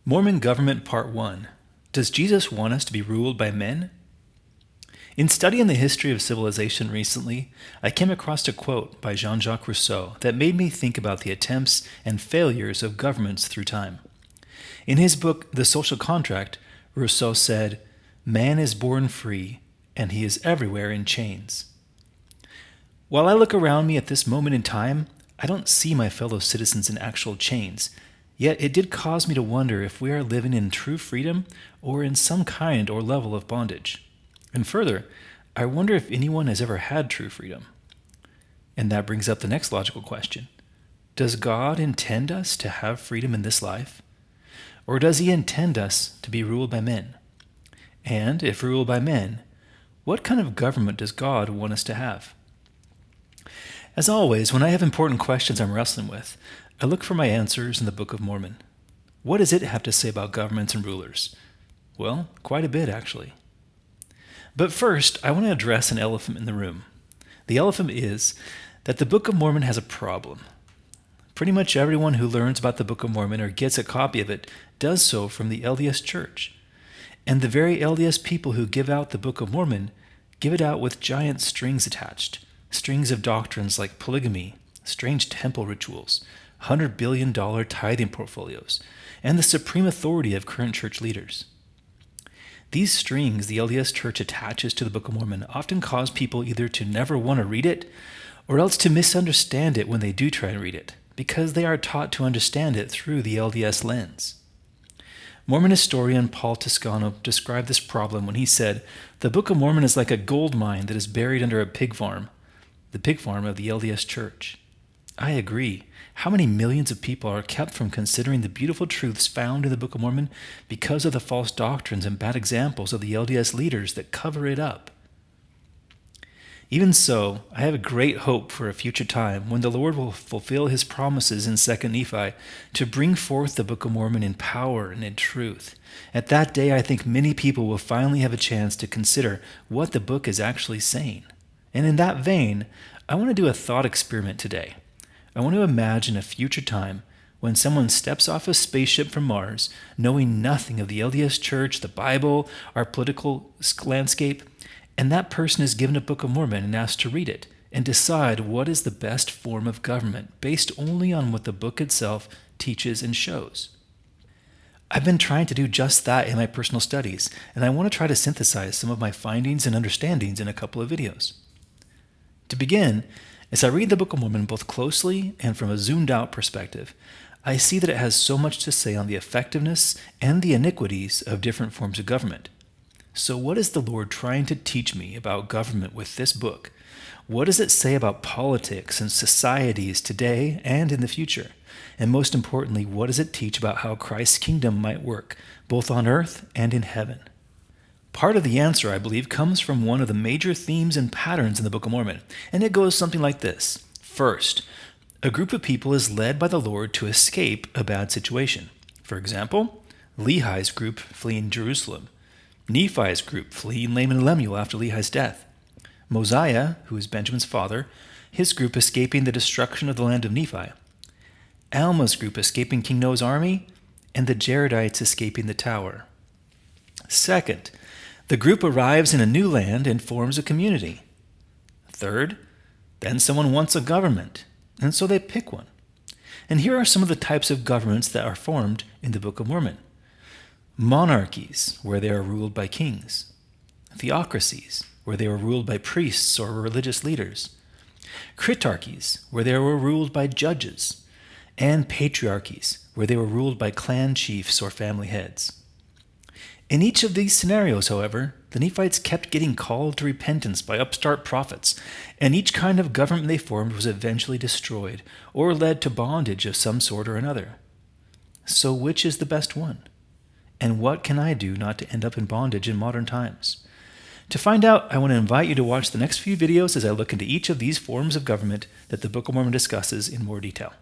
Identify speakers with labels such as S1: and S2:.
S1: Mormon Government Part 1. Does Jesus want us to be ruled by men? In studying the history of civilization recently, I came across a quote by Jean-Jacques Rousseau that made me think about the attempts and failures of governments through time. In his book, The Social Contract, Rousseau said, "Man is born free, and he is everywhere in chains." While I look around me at this moment in time, I don't see my fellow citizens in actual chains. Yet it did cause me to wonder if we are living in true freedom or in some kind or level of bondage. And further, I wonder if anyone has ever had true freedom. And that brings up the next logical question. Does God intend us to have freedom in this life? Or does he intend us to be ruled by men? And if ruled by men, what kind of government does God want us to have? As always, when I have important questions I'm wrestling with, I look for my answers in the Book of Mormon. What does it have to say about governments and rulers? Well, quite a bit, actually. But first, I want to address an elephant in the room. The elephant is that the Book of Mormon has a problem. Pretty much everyone who learns about the Book of Mormon or gets a copy of it does so from the LDS Church. And the very LDS people who give out the Book of Mormon give it out with giant strings attached, strings of doctrines like polygamy, strange temple rituals, $100 billion tithing portfolios, and the supreme authority of current church leaders. These strings the LDS Church attaches to the Book of Mormon often cause people either to never want to read it or else to misunderstand it when they do try and read it, because they are taught to understand it through the LDS lens. Mormon historian Paul Toscano described this problem when he said, "The Book of Mormon is like a gold mine that is buried under a pig farm, the pig farm of the LDS Church." I agree. How many millions of people are kept from considering the beautiful truths found in the Book of Mormon because of the false doctrines and bad examples of the LDS leaders that cover it up? Even so, I have a great hope for a future time when the Lord will fulfill his promises in 2 Nephi to bring forth the Book of Mormon in power and in truth. At that day, I think many people will finally have a chance to consider what the book is actually saying. And in that vein, I want to do a thought experiment today. I want to imagine a future time when someone steps off a spaceship from Mars, knowing nothing of the LDS Church, the Bible, our political landscape, and that person is given a Book of Mormon and asked to read it and decide what is the best form of government based only on what the book itself teaches and shows. I've been trying to do just that in my personal studies, and I want to try to synthesize some of my findings and understandings in a couple of videos. To begin, as I read the Book of Mormon both closely and from a zoomed-out perspective, I see that it has so much to say on the effectiveness and the iniquities of different forms of government. So what is the Lord trying to teach me about government with this book? What does it say about politics and societies today and in the future? And most importantly, what does it teach about how Christ's kingdom might work, both on earth and in heaven? Part of the answer, I believe, comes from one of the major themes and patterns in the Book of Mormon, and it goes something like this. First, a group of people is led by the Lord to escape a bad situation. For example, Lehi's group fleeing Jerusalem, Nephi's group fleeing Laman and Lemuel after Lehi's death, Mosiah, who is Benjamin's father, his group escaping the destruction of the land of Nephi, Alma's group escaping King Noah's army, and the Jaredites escaping the tower. Second, the group arrives in a new land and forms a community. Third, then someone wants a government, and so they pick one. And here are some of the types of governments that are formed in the Book of Mormon. Monarchies, where they are ruled by kings. Theocracies, where they are ruled by priests or religious leaders. Critarchies, where they were ruled by judges. And patriarchies, where they were ruled by clan chiefs or family heads. In each of these scenarios, however, the Nephites kept getting called to repentance by upstart prophets, and each kind of government they formed was eventually destroyed or led to bondage of some sort or another. So which is the best one? And what can I do not to end up in bondage in modern times? To find out, I want to invite you to watch the next few videos as I look into each of these forms of government that the Book of Mormon discusses in more detail.